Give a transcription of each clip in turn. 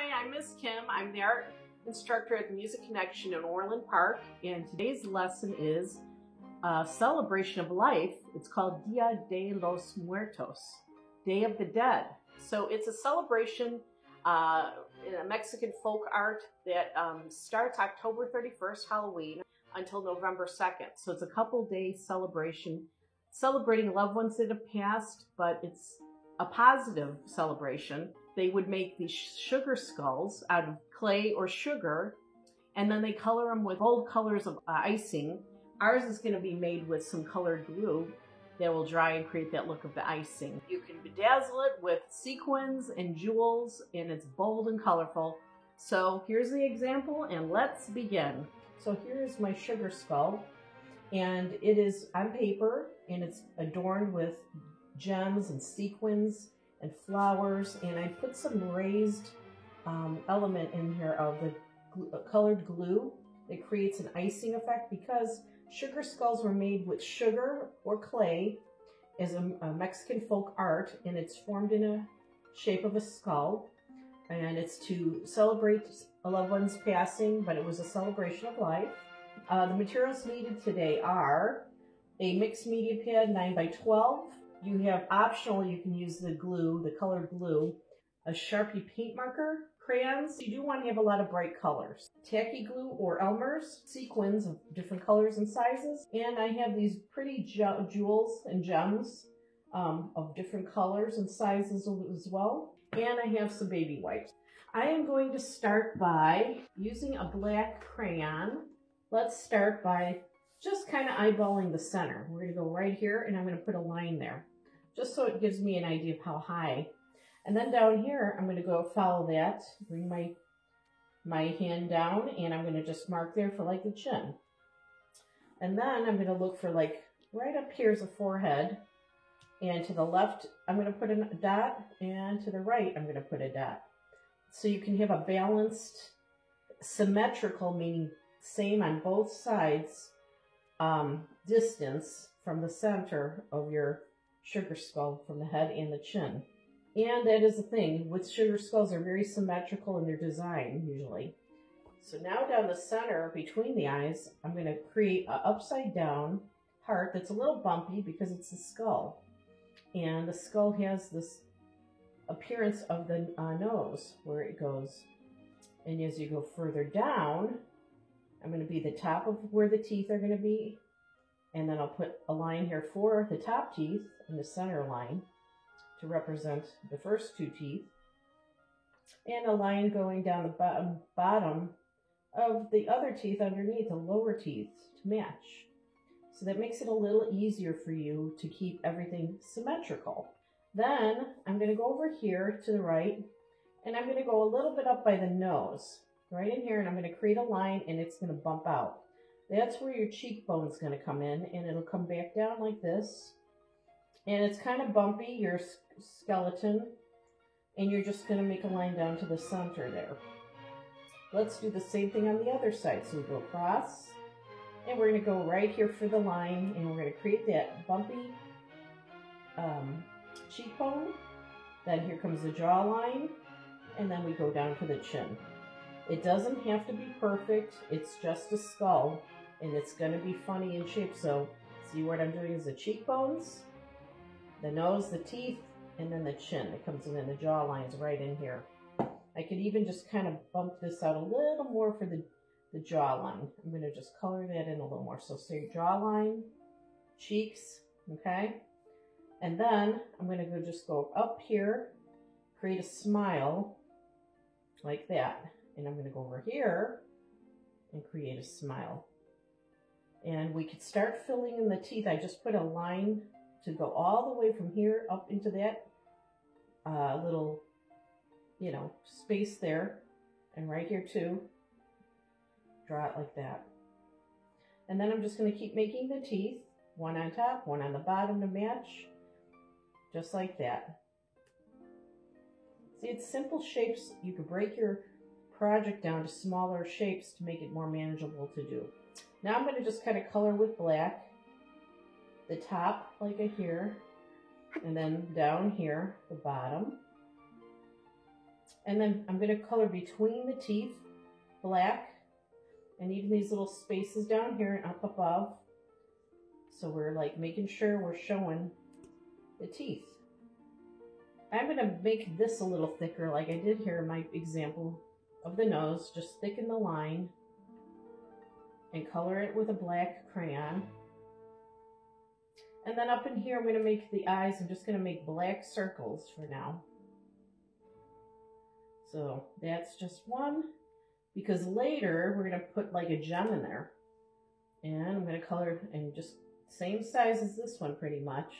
Hi, I'm Miss Kim. I'm the art instructor at the Music Connection in Orland Park, and today's lesson is a celebration of life. It's called Dia de los Muertos, Day of the Dead. So it's a celebration in a Mexican folk art that starts October 31st, Halloween, until November 2nd. So it's a couple-day celebration, celebrating loved ones that have passed, but it's a positive celebration. They would make these sugar skulls out of clay or sugar, and then they color them with bold colors of icing. Ours is going to be made with some colored glue that will dry and create that look of the icing. You can bedazzle it with sequins and jewels, and it's bold and colorful. So here's the example, and let's begin. So here's my sugar skull, and it is on paper, and it's adorned with gems and sequins and flowers, and I put some raised element in here of the colored glue that creates an icing effect, because sugar skulls were made with sugar or clay as a Mexican folk art, and it's formed in a shape of a skull, and it's to celebrate a loved one's passing, but it was a celebration of life. The materials needed today are a mixed media pad 9x12. You have optional, you can use the glue, the colored glue, a Sharpie paint marker, crayons. You do want to have a lot of bright colors. Tacky glue or Elmer's, sequins of different colors and sizes. And I have these pretty jewels and gems of different colors and sizes as well. And I have some baby wipes. I am going to start by using a black crayon. Let's start by just kind of eyeballing the center. We're going to go right here, and I'm going to put a line there, just so it gives me an idea of how high. And then down here, I'm going to go follow that, bring my hand down, and I'm going to just mark there for like the chin. And then I'm going to look for like right up here is a forehead, and to the left, I'm going to put a dot, and to the right, I'm going to put a dot. So you can have a balanced, symmetrical, meaning same on both sides, distance from the center of your sugar skull, from the head and the chin. And that is the thing, with sugar skulls, they're very symmetrical in their design, usually. So now down the center, between the eyes, I'm going to create an upside down heart that's a little bumpy because it's a skull. And the skull has this appearance of the nose, where it goes. And as you go further down, I'm going to be the top of where the teeth are going to be. And then I'll put a line here for the top teeth and the center line to represent the first two teeth. And a line going down the bottom of the other teeth underneath, the lower teeth, to match. So that makes it a little easier for you to keep everything symmetrical. Then I'm going to go over here to the right, and I'm going to go a little bit up by the nose, right in here, and I'm going to create a line, and it's going to bump out. That's where your cheekbone's going to come in, and it'll come back down like this. And it's kind of bumpy, your skeleton, and you're just going to make a line down to the center there. Let's do the same thing on the other side. So we go across, and we're going to go right here for the line, and we're going to create that bumpy cheekbone. Then here comes the jawline, and then we go down to the chin. It doesn't have to be perfect, it's just a skull, and it's going to be funny in shape. So see what I'm doing is the cheekbones, the nose, the teeth, and then the chin. It comes in, and the jawline's right in here. I could even just kind of bump this out a little more for the jawline. I'm going to just color that in a little more. So say jawline, cheeks, okay? And then I'm going to just go up here, create a smile like that. And I'm going to go over here and create a smile. And we could start filling in the teeth. I just put a line to go all the way from here up into that little, space there. And right here too. Draw it like that. And then I'm just going to keep making the teeth. One on top, one on the bottom to match. Just like that. See, it's simple shapes. You could break your project down to smaller shapes to make it more manageable to do. Now I'm going to just kind of color with black the top like a here, and then down here the bottom, And then I'm going to color between the teeth black, and even these little spaces down here and up above. So we're like making sure we're showing the teeth. I'm going to make this a little thicker like I did here in my example of the nose. Just thicken the line and color it with a black crayon. And then up in here I'm going to make the eyes. I'm just going to make black circles for now. So that's just one, because later we're going to put like a gem in there. And I'm going to color in just same size as this one pretty much,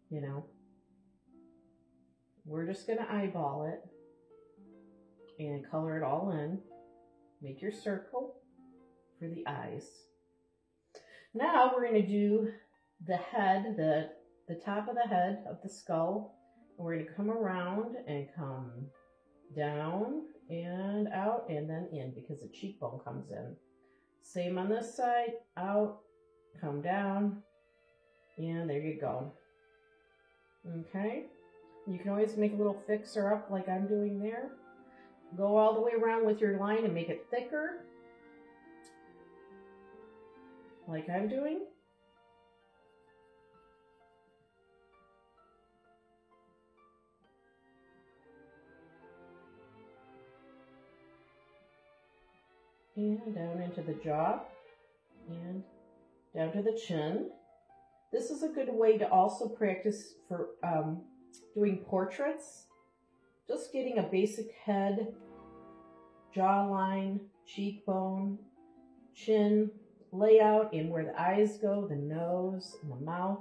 you know. We're just going to eyeball it and color it all in. Make your circle for the eyes. Now we're going to do the head, the top of the head of the skull. And we're going to come around and come down and out and then in, because the cheekbone comes in. Same on this side, out, come down, and there you go. Okay, you can always make a little fixer up like I'm doing there. Go all the way around with your line and make it thicker, like I'm doing. And down into the jaw, and down to the chin. This is a good way to also practice for doing portraits. Just getting a basic head, jawline, cheekbone, chin layout, and where the eyes go, the nose, and the mouth.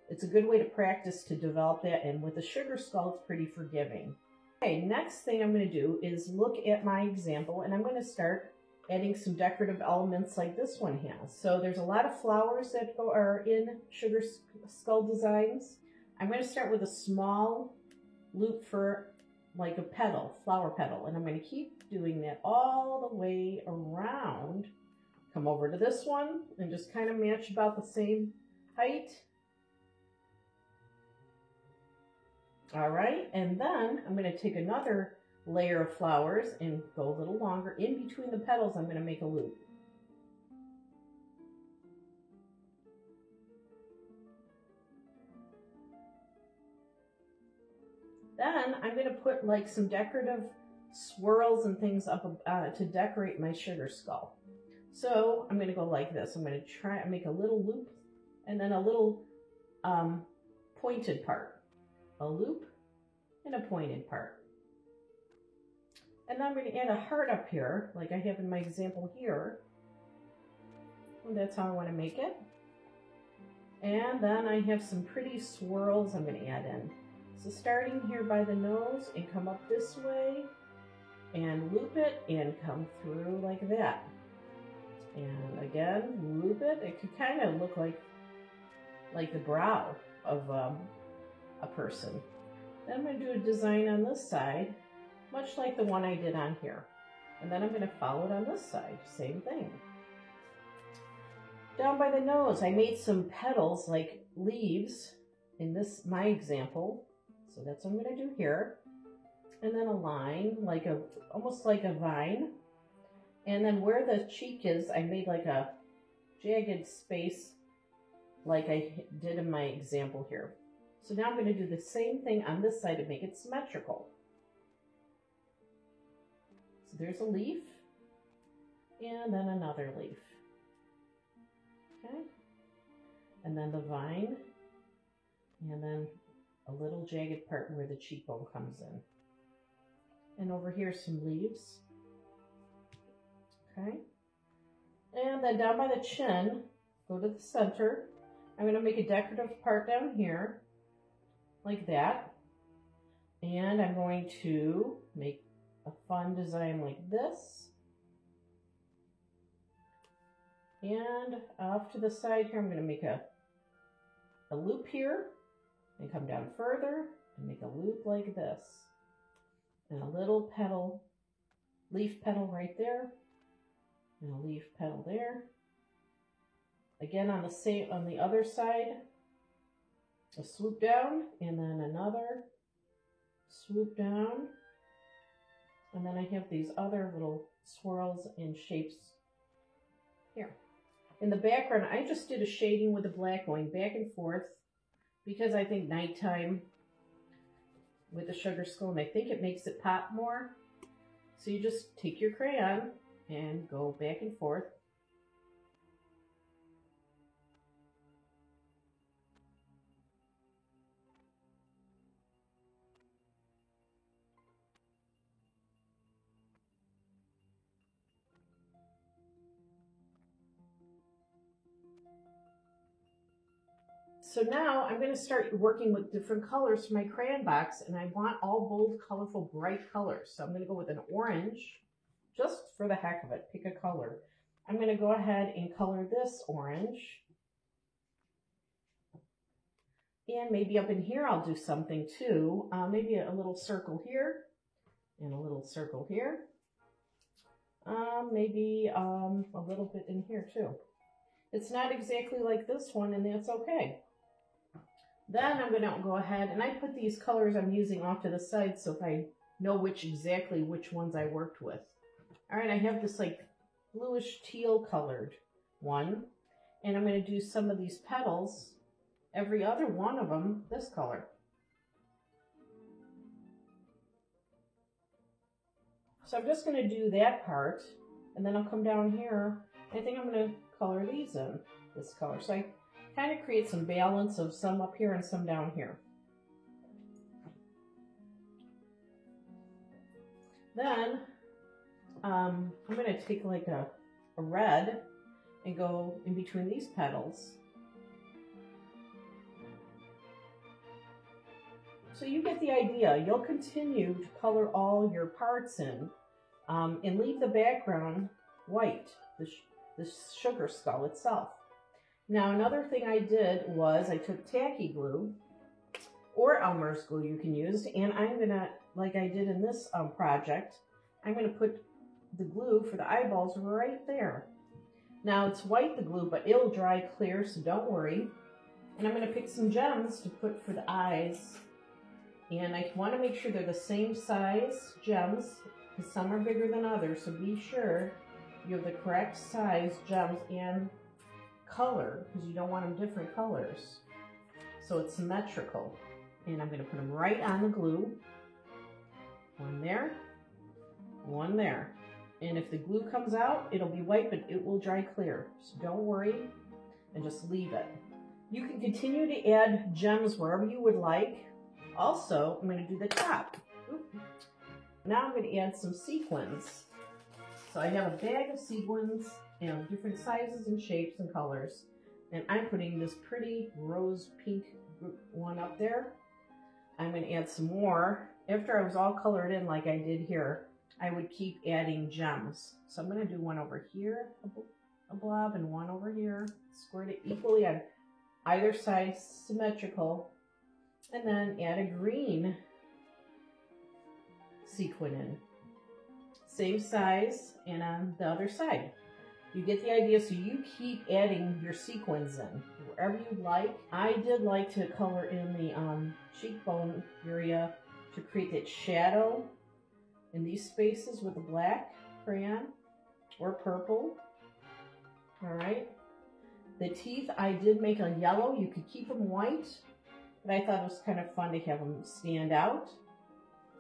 It's a good way to practice to develop that, and with the sugar skull, it's pretty forgiving. Okay, next thing I'm going to do is look at my example, and I'm going to start adding some decorative elements like this one has. So there's a lot of flowers that are in sugar skull designs. I'm going to start with a small loop for like a petal, flower petal, and I'm going to keep doing that all the way around. Come over to this one and just kind of match about the same height. All right, and then I'm going to take another layer of flowers and go a little longer. In between the petals, I'm going to make a loop. Then I'm going to put like some decorative swirls and things up to decorate my sugar skull. So I'm going to go like this. I'm going to try and make a little loop and then a little pointed part. A loop and a pointed part. And then I'm going to add a heart up here, like I have in my example here. And that's how I want to make it. And then I have some pretty swirls I'm going to add in. So starting here by the nose and come up this way and loop it and come through like that. And again, loop it. It could kind of look like the brow of a person. Then I'm going to do a design on this side, much like the one I did on here. And then I'm going to follow it on this side, same thing. Down by the nose, I made some petals like leaves in this, my example. So that's what I'm going to do here. And then a line, like almost like a vine. And then where the cheek is, I made like a jagged space like I did in my example here. So now I'm going to do the same thing on this side to make it symmetrical. So there's a leaf, and then another leaf. Okay, and then the vine, and then a little jagged part where the cheekbone comes in. And over here some leaves. Okay, and then down by the chin, go to the center. I'm going to make a decorative part down here, like that. And I'm going to make a fun design like this. And off to the side here, I'm going to make a loop here and come down further and make a loop like this. And a little petal, leaf petal right there, and a leaf petal there. Again, on the other side, a swoop down, and then another swoop down, And then I have these other little swirls and shapes here. In the background, I just did a shading with the black going back and forth because I think nighttime with the sugar skull, and I think it makes it pop more. So you just take your crayon and go back and forth. So now I'm going to start working with different colors for my crayon box, and I want all bold, colorful, bright colors. So I'm going to go with an orange, just for the heck of it, pick a color. I'm going to go ahead and color this orange. And maybe up in here I'll do something too. Maybe a little circle here, and a little circle here. Maybe a little bit in here too. It's not exactly like this one, and that's okay. Then I'm going to go ahead and I put these colors I'm using off to the side so if I know exactly which ones I worked with. All right, I have this like bluish teal colored one, and I'm going to do some of these petals, every other one of them this color. So I'm just going to do that part, and then I'll come down here. I think I'm going to color these in this color. So I kind of create some balance of some up here and some down here. Then I'm going to take like a red and go in between these petals. So you get the idea. You'll continue to color all your parts in and leave the background white, the sugar skull itself. Now another thing I did was I took tacky glue, or Elmer's glue you can use, and I'm going to, like I did in this project, I'm going to put the glue for the eyeballs right there. Now it's white, the glue, but it'll dry clear, so don't worry. And I'm going to pick some gems to put for the eyes. And I want to make sure they're the same size gems, because some are bigger than others, so be sure you have the correct size gems and color, because you don't want them different colors. So it's symmetrical. And I'm going to put them right on the glue. One there, one there. And if the glue comes out, it'll be white, but it will dry clear. So don't worry, and just leave it. You can continue to add gems wherever you would like. Also, I'm going to do the top. Now I'm going to add some sequins. So I have a bag of sequins, different sizes and shapes and colors. And I'm putting this pretty rose pink one up there. I'm going to add some more. After I was all colored in like I did here, I would keep adding gems. So I'm going to do one over here, a blob, and one over here. Squirt it equally on either side, symmetrical. And then add a green sequin in. Same size and on the other side. You get the idea, so you keep adding your sequins in wherever you'd like. I did like to color in the cheekbone area to create that shadow in these spaces with the black crayon or purple. All right. The teeth, I did make a yellow. You could keep them white, but I thought it was kind of fun to have them stand out.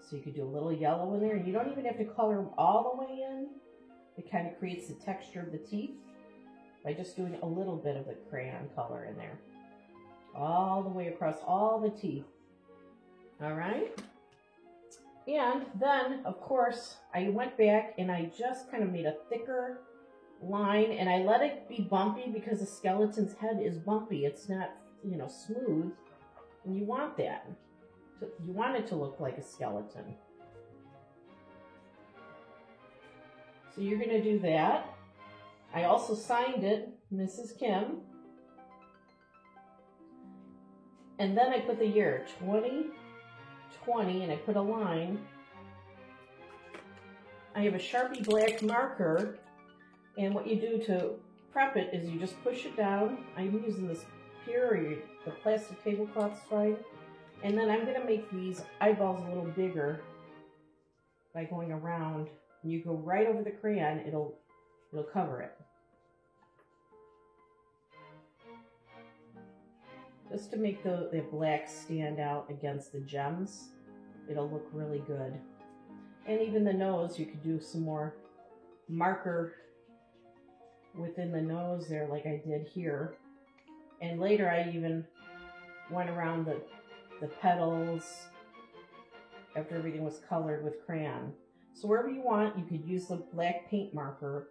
So you could do a little yellow in there, and you don't even have to color them all the way in. It kind of creates the texture of the teeth by just doing a little bit of the crayon color in there. All the way across all the teeth. All right. And then, of course, I went back and I just kind of made a thicker line, and I let it be bumpy because the skeleton's head is bumpy. It's not, smooth. And you want that. You want it to look like a skeleton. So you're going to do that. I also signed it, Mrs. Kim. And then I put the year 2020, and I put a line. I have a Sharpie black marker, and what you do to prep it is you just push it down. I'm using this period, the plastic tablecloth's fine. And then I'm going to make these eyeballs a little bigger. by going around. And you go right over the crayon, it'll cover it. Just to make the black stand out against the gems, it'll look really good. And even the nose, you could do some more marker within the nose there like I did here. And later I even went around the petals after everything was colored with crayon. So wherever you want, you could use the black paint marker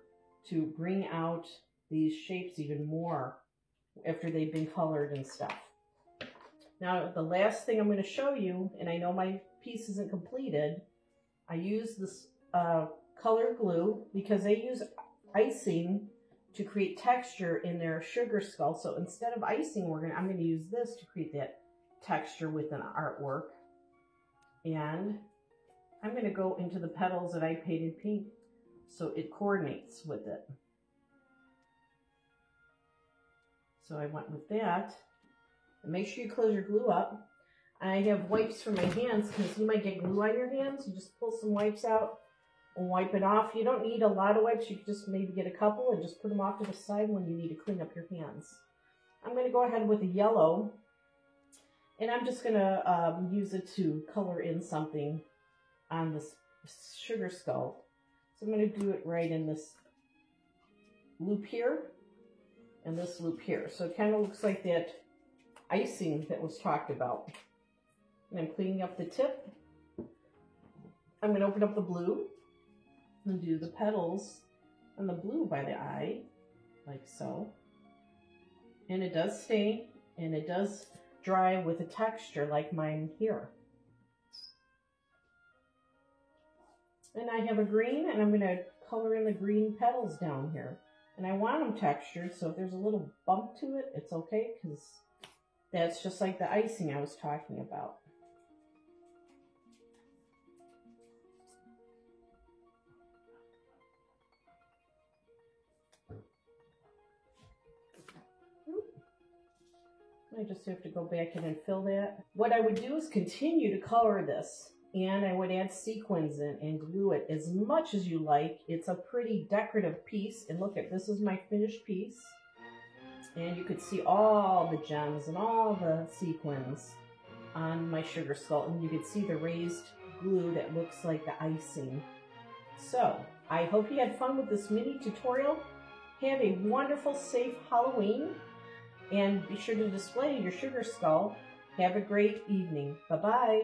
to bring out these shapes even more after they've been colored and stuff. Now, the last thing I'm going to show you, and I know my piece isn't completed, I use this color glue because they use icing to create texture in their sugar skull. So instead of icing, I'm going to use this to create that texture with an artwork. And I'm going to go into the petals that I painted pink so it coordinates with it. So I went with that. And make sure you close your glue up. I have wipes for my hands because you might get glue on your hands. You just pull some wipes out and wipe it off. You don't need a lot of wipes. You can just maybe get a couple and just put them off to the side when you need to clean up your hands. I'm going to go ahead with a yellow. And I'm just going to use it to color in something on this sugar skull. So I'm going to do it right in this loop here and this loop here. So it kind of looks like that icing that was talked about. And I'm cleaning up the tip. I'm going to open up the blue and do the petals on the blue by the eye, like so. And it does stay, and it does dry with a texture like mine here. And I have a green, and I'm going to color in the green petals down here. And I want them textured, so if there's a little bump to it, it's okay, because that's just like the icing I was talking about. I just have to go back in and fill that. What I would do is continue to color this, and I would add sequins in and glue it as much as you like. It's a pretty decorative piece, and look at this is my finished piece. And you could see all the gems and all the sequins on my sugar skull, and you could see the raised glue that looks like the icing. So, I hope you had fun with this mini tutorial. Have a wonderful, safe Halloween, and be sure to display your sugar skull. Have a great evening. Bye-bye.